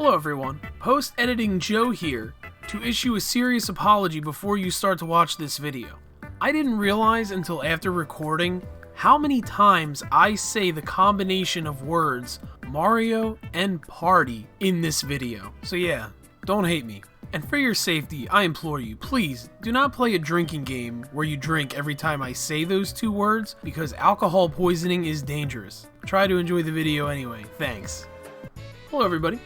Hello everyone, Post-Editing Joe here to issue a serious apology before you start to watch this video. I didn't realize until after recording how many times I say the combination of words Mario and Party in this video. So yeah, don't hate me. And for your safety, I implore you, please do not play a drinking game where you drink every time I say those two words, because alcohol poisoning is dangerous. Try to enjoy the video anyway, thanks. Hello everybody.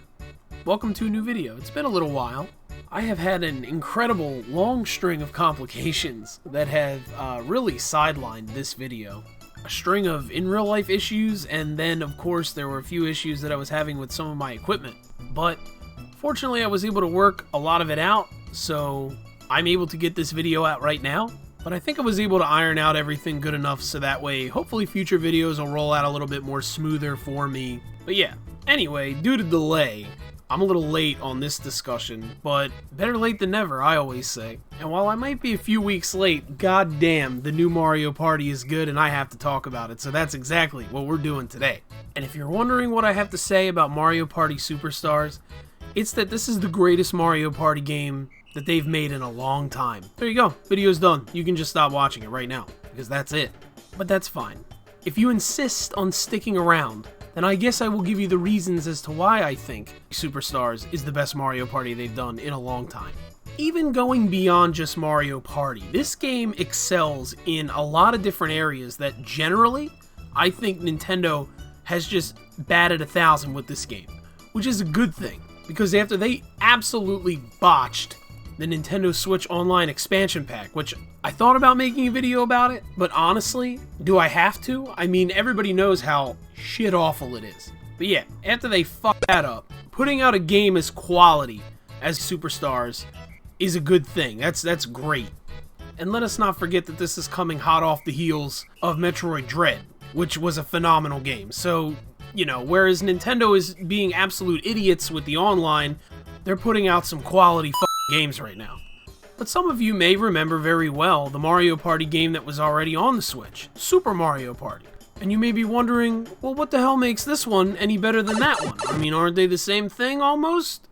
Welcome to a new video. It's been a little while. I have had an incredible long string of complications that have really sidelined this video. A string of in-real-life issues, and then of course there were a few issues that I was having with some of my equipment. But fortunately I was able to work a lot of it out, so I'm able to get this video out right now. But I think I was able to iron out everything good enough so that way hopefully future videos will roll out a little bit more smoother for me. But yeah, anyway, due to delay, I'm a little late on this discussion, but better late than never, I always say. And while I might be a few weeks late, goddamn, the new Mario Party is good and I have to talk about it, so that's exactly what we're doing today. And if you're wondering what I have to say about Mario Party Superstars, it's that this is the greatest Mario Party game that they've made in a long time. There you go, video's done. You can just stop watching it right now, because that's it. But that's fine. If you insist on sticking around, then I guess I will give you the reasons as to why I think Superstars is the best Mario Party they've done in a long time. Even going beyond just Mario Party, this game excels in a lot of different areas that generally, I think Nintendo has just batted 1,000 with this game, which is a good thing, because after they absolutely botched the Nintendo Switch Online expansion pack, which I thought about making a video about it, but honestly, do I have to? I mean, everybody knows how shit awful it is. But yeah, after they fucked that up, putting out a game as quality as Superstars is a good thing. That's great. And let us not forget that this is coming hot off the heels of Metroid Dread, which was a phenomenal game. So, you know, whereas Nintendo is being absolute idiots with the online, they're putting out some quality games right now. But some of you may remember very well the Mario Party game that was already on the Switch, Super Mario Party. And you may be wondering, well, what the hell makes this one any better than that one? I mean, aren't they the same thing almost?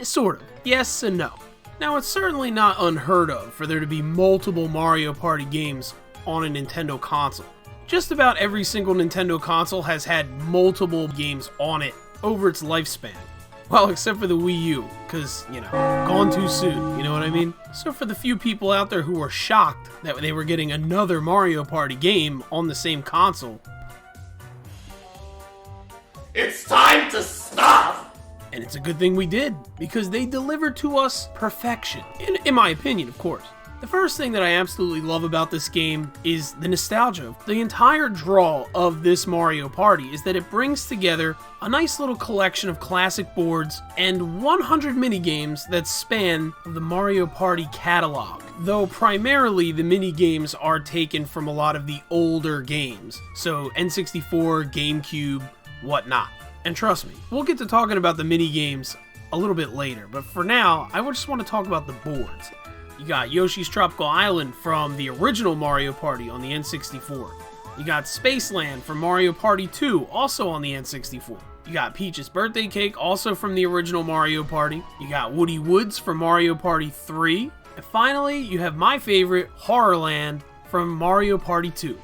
Sort of. Yes and no. Now, it's certainly not unheard of for there to be multiple Mario Party games on a Nintendo console. Just about every single Nintendo console has had multiple games on it over its lifespan. Well, except for the Wii U, because, you know, gone too soon, you know what I mean? So for the few people out there who were shocked that they were getting another Mario Party game on the same console, it's time to stop! And it's a good thing we did, because they delivered to us perfection, in my opinion, of course. The first thing that I absolutely love about this game is the nostalgia. The entire draw of this Mario Party is that it brings together a nice little collection of classic boards and 100 minigames that span the Mario Party catalog. Though primarily the minigames are taken from a lot of the older games, so N64, GameCube, whatnot. And trust me, we'll get to talking about the minigames a little bit later, but for now, I just want to talk about the boards. You got Yoshi's Tropical Island from the original Mario Party on the N64. You got Spaceland from Mario Party 2, also on the N64. You got Peach's Birthday Cake, also from the original Mario Party. You got Woody Woods from Mario Party 3. And finally, you have my favorite, Horrorland, from Mario Party 2.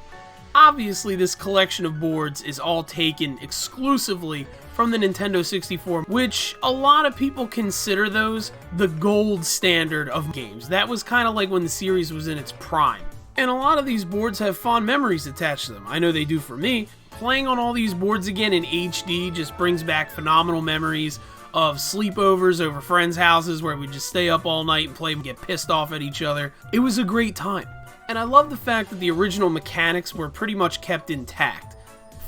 Obviously, this collection of boards is all taken exclusively from the Nintendo 64, which a lot of people consider those the gold standard of games. That was kind of like when the series was in its prime. And a lot of these boards have fond memories attached to them. I know they do for me. Playing on all these boards again in HD just brings back phenomenal memories of sleepovers over friends' houses where we just stay up all night and play and get pissed off at each other. It was a great time. And I love the fact that the original mechanics were pretty much kept intact,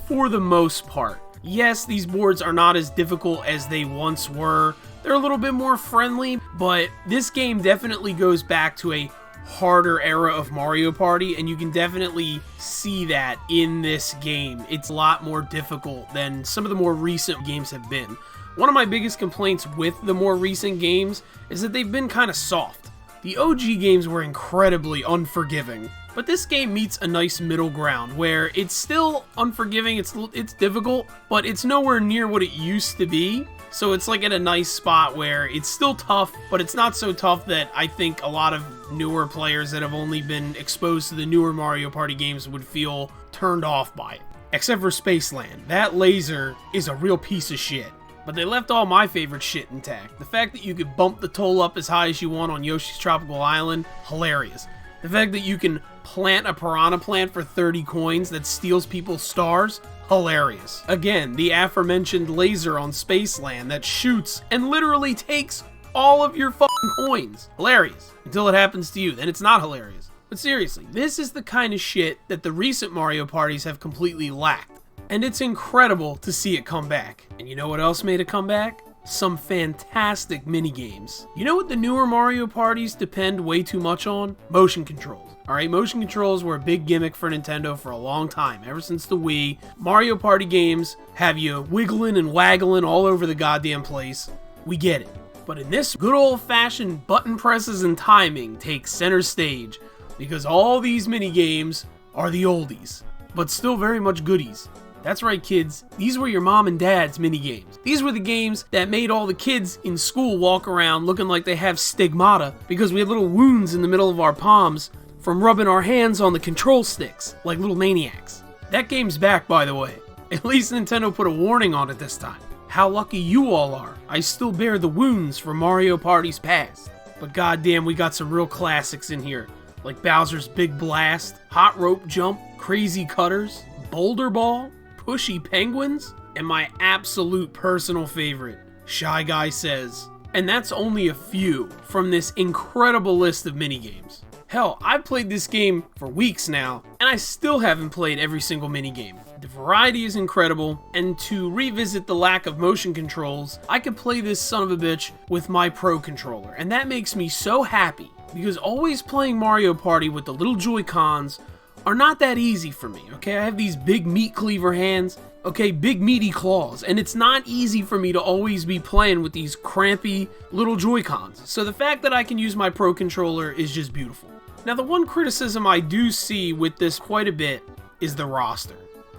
for the most part. Yes, these boards are not as difficult as they once were. They're a little bit more friendly, but this game definitely goes back to a harder era of Mario Party, and you can definitely see that in this game. It's a lot more difficult than some of the more recent games have been. One of my biggest complaints with the more recent games is that they've been kind of soft. The OG games were incredibly unforgiving, but this game meets a nice middle ground where it's still unforgiving, it's difficult, but it's nowhere near what it used to be. So it's like at a nice spot where it's still tough, but it's not so tough that I think a lot of newer players that have only been exposed to the newer Mario Party games would feel turned off by it. Except for Spaceland. That laser is a real piece of shit. But they left all my favorite shit intact. The fact that you could bump the toll up as high as you want on Yoshi's Tropical Island, hilarious. The fact that you can plant a piranha plant for 30 coins that steals people's stars, hilarious. Again, the aforementioned laser on Spaceland that shoots and literally takes all of your fucking coins. Hilarious. Until it happens to you, then it's not hilarious. But seriously, this is the kind of shit that the recent Mario parties have completely lacked. And it's incredible to see it come back. And you know what else made it come back? Some fantastic minigames. You know what the newer Mario parties depend way too much on? Motion controls. Alright, motion controls were a big gimmick for Nintendo for a long time, ever since the Wii. Mario Party games have you wiggling and waggling all over the goddamn place. We get it. But in this, good old-fashioned button presses and timing takes center stage, because all these minigames are the oldies, but still very much goodies. That's right, kids. These were your mom and dad's minigames. These were the games that made all the kids in school walk around looking like they have stigmata because we had little wounds in the middle of our palms from rubbing our hands on the control sticks like little maniacs. That game's back, by the way. At least Nintendo put a warning on it this time. How lucky you all are. I still bear the wounds from Mario parties past. But goddamn, we got some real classics in here, like Bowser's Big Blast, Hot Rope Jump, Crazy Cutters, Boulder Ball, Pushy Penguins, and my absolute personal favorite, Shy Guy Says. And that's only a few from this incredible list of minigames. Hell, I've played this game for weeks now, and I still haven't played every single minigame. The variety is incredible, and to revisit the lack of motion controls, I could play this son of a bitch with my Pro Controller, and that makes me so happy, because always playing Mario Party with the little Joy-Cons are not that easy for me, okay? I have these big meat cleaver hands, okay, big meaty claws, and it's not easy for me to always be playing with these crampy little Joy-Cons. So the fact that I can use my Pro Controller is just beautiful. Now, the one criticism I do see with this quite a bit is the roster.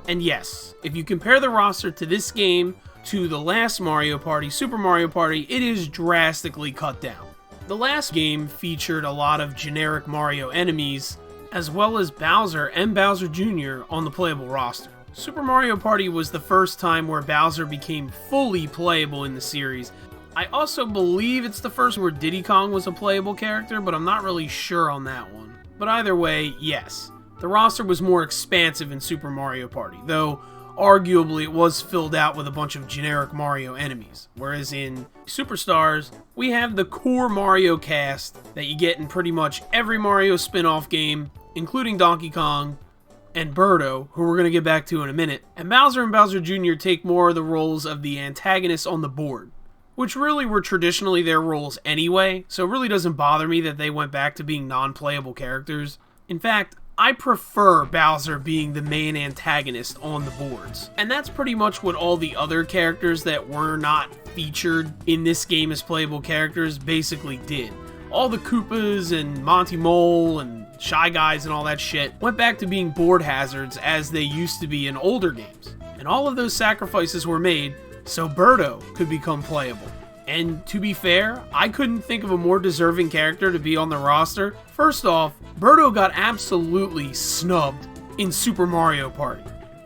And yes, if you compare the roster to this game to the last Mario Party, Super Mario Party, it is drastically cut down. The last game featured a lot of generic Mario enemies, as well as Bowser and Bowser Jr. on the playable roster. Super Mario Party was the first time where Bowser became fully playable in the series. I also believe it's the first where Diddy Kong was a playable character, but I'm not really sure on that one. But either way, yes. The roster was more expansive in Super Mario Party, though arguably it was filled out with a bunch of generic Mario enemies. Whereas in Superstars, we have the core Mario cast that you get in pretty much every Mario spin-off game, including Donkey Kong and Birdo, who we're going to get back to in a minute. And Bowser Jr. take more of the roles of the antagonists on the board, which really were traditionally their roles anyway, so it really doesn't bother me that they went back to being non-playable characters. In fact, I prefer Bowser being the main antagonist on the boards. And that's pretty much what all the other characters that were not featured in this game as playable characters basically did. All the Koopas and Monty Mole and Shy Guys and all that shit went back to being board hazards as they used to be in older games. And all of those sacrifices were made so Birdo could become playable. And to be fair, I couldn't think of a more deserving character to be on the roster. First off, Birdo got absolutely snubbed in Super Mario Party,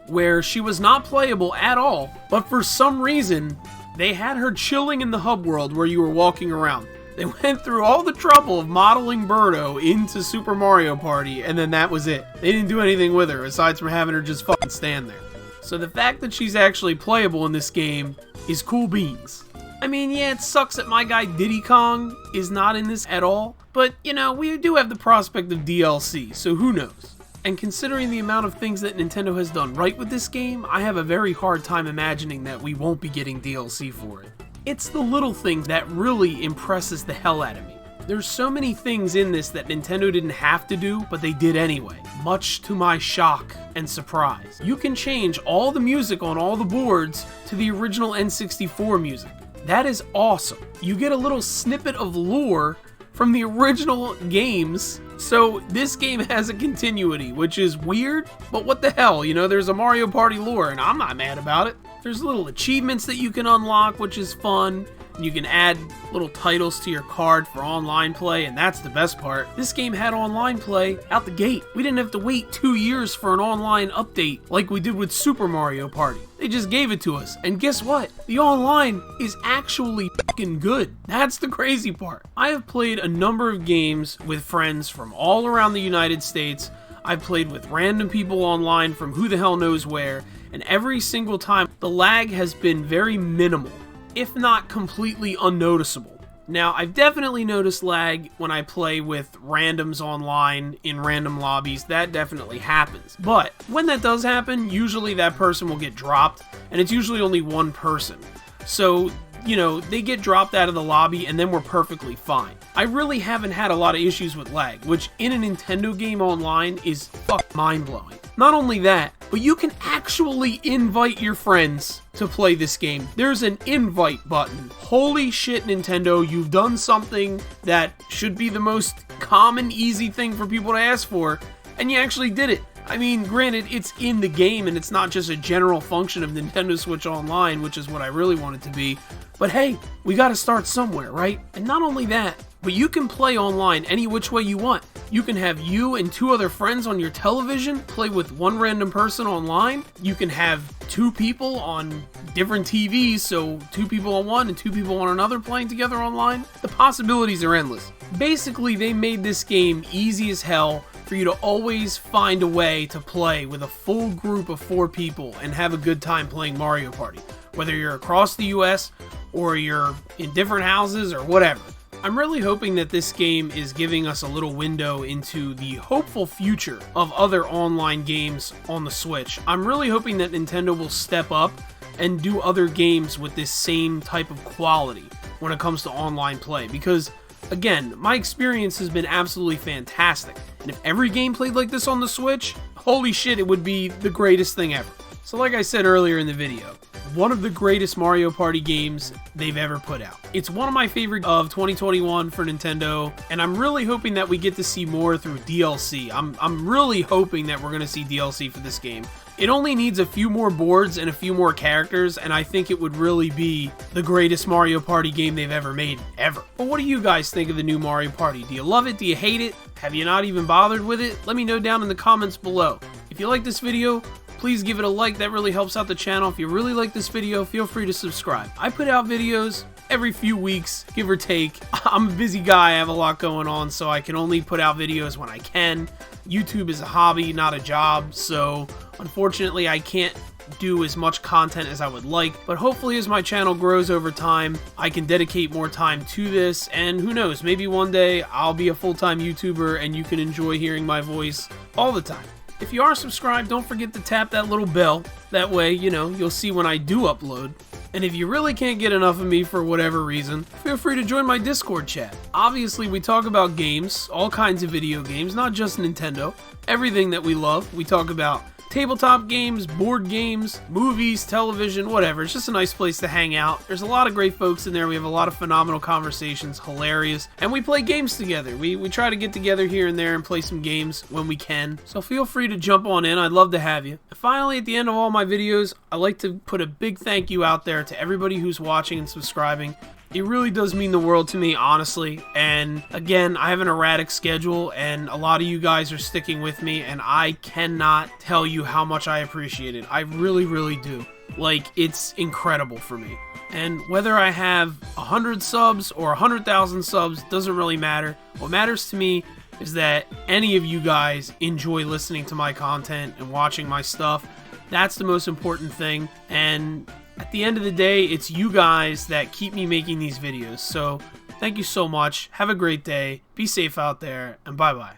where she was not playable at all, but for some reason, they had her chilling in the hub world where you were walking around. They went through all the trouble of modeling Birdo into Super Mario Party, and then that was it. They didn't do anything with her, aside from having her just fucking stand there. So the fact that she's actually playable in this game is cool beans. I mean, yeah, it sucks that my guy Diddy Kong is not in this at all, but, you know, we do have the prospect of DLC, so who knows? And considering the amount of things that Nintendo has done right with this game, I have a very hard time imagining that we won't be getting DLC for it. It's the little things that really impresses the hell out of me. There's so many things in this that Nintendo didn't have to do, but they did anyway, much to my shock and surprise. You can change all the music on all the boards to the original N64 music. That is awesome. You get a little snippet of lore from the original games, so this game has a continuity, which is weird, but what the hell, you know, there's a Mario Party lore, and I'm not mad about it. There's little achievements that you can unlock, which is fun. You can add little titles to your card for online play, and that's the best part. This game had online play out the gate. We didn't have to wait 2 years for an online update like we did with Super Mario Party. They just gave it to us, and guess what? The online is actually fucking good. That's the crazy part. I have played a number of games with friends from all around the United States. I've played with random people online from who the hell knows where, and every single time the lag has been very minimal, if not completely unnoticeable. Now, I've definitely noticed lag when I play with randoms online in random lobbies. That definitely happens. But when that does happen, usually that person will get dropped, and it's usually only one person. So, you know, they get dropped out of the lobby, and then we're perfectly fine. I really haven't had a lot of issues with lag, which in a Nintendo game online is mind-blowing. Not only that, but you can actually invite your friends to play this game. There's an invite button. Holy shit, Nintendo, you've done something that should be the most common, easy thing for people to ask for, and you actually did it. I mean, granted, it's in the game, and it's not just a general function of Nintendo Switch Online, which is what I really want it to be, but hey, we gotta start somewhere, right? And not only that, but you can play online any which way you want. You can have you and 2 other friends on your television play with one random person online. You can have 2 people on different TVs, so 2 people on one and 2 people on another playing together online. The possibilities are endless. Basically, they made this game easy as hell for you to always find a way to play with a full group of 4 people and have a good time playing Mario Party, whether you're across the US or you're in different houses or whatever. I'm really hoping that this game is giving us a little window into the hopeful future of other online games on the Switch. I'm really hoping that Nintendo will step up and do other games with this same type of quality when it comes to online play, because again, my experience has been absolutely fantastic, and if every game played like this on the Switch, holy shit, it would be the greatest thing ever. So like I said earlier in the video, one of the greatest Mario Party games they've ever put out. It's one of my favorite of 2021 for Nintendo, and I'm really hoping that we get to see more through DLC. I'm really hoping that we're going to see DLC for this game. It only needs a few more boards and a few more characters, and I think it would really be the greatest Mario Party game they've ever made, ever. But what do you guys think of the new Mario Party? Do you love it? Do you hate it? Have you not even bothered with it? Let me know down in the comments below. If you like this video, please give it a like. That really helps out the channel. If you really like this video, feel free to subscribe. I put out videos every few weeks, give or take. I'm a busy guy, I have a lot going on, so I can only put out videos when I can. YouTube is a hobby, not a job, so unfortunately I can't do as much content as I would like, but hopefully as my channel grows over time, I can dedicate more time to this, and who knows, maybe one day I'll be a full-time YouTuber and you can enjoy hearing my voice all the time. If you are subscribed, don't forget to tap that little bell. That way, you know, you'll see when I do upload. And if you really can't get enough of me for whatever reason, feel free to join my Discord chat. Obviously, we talk about games, all kinds of video games, not just Nintendo. Everything that we love. We talk about tabletop games, board games, movies, television, whatever. It's just a nice place to hang out. There's a lot of great folks in there. We have a lot of phenomenal conversations, hilarious, and we play games together. We try to get together here and there and play some games when we can. So feel free to jump on in. I'd love to have you. And finally, at the end of all my videos, I like to put a big thank you out there to everybody who's watching and subscribing. It really does mean the world to me, honestly, and again, I have an erratic schedule, and a lot of you guys are sticking with me, and I cannot tell you how much I appreciate it. I really, really do. Like, it's incredible for me. And whether I have 100 subs or 100,000 subs, doesn't really matter. What matters to me is that any of you guys enjoy listening to my content and watching my stuff. That's the most important thing, and at the end of the day, it's you guys that keep me making these videos. So thank you so much. Have a great day. Be safe out there, and bye-bye.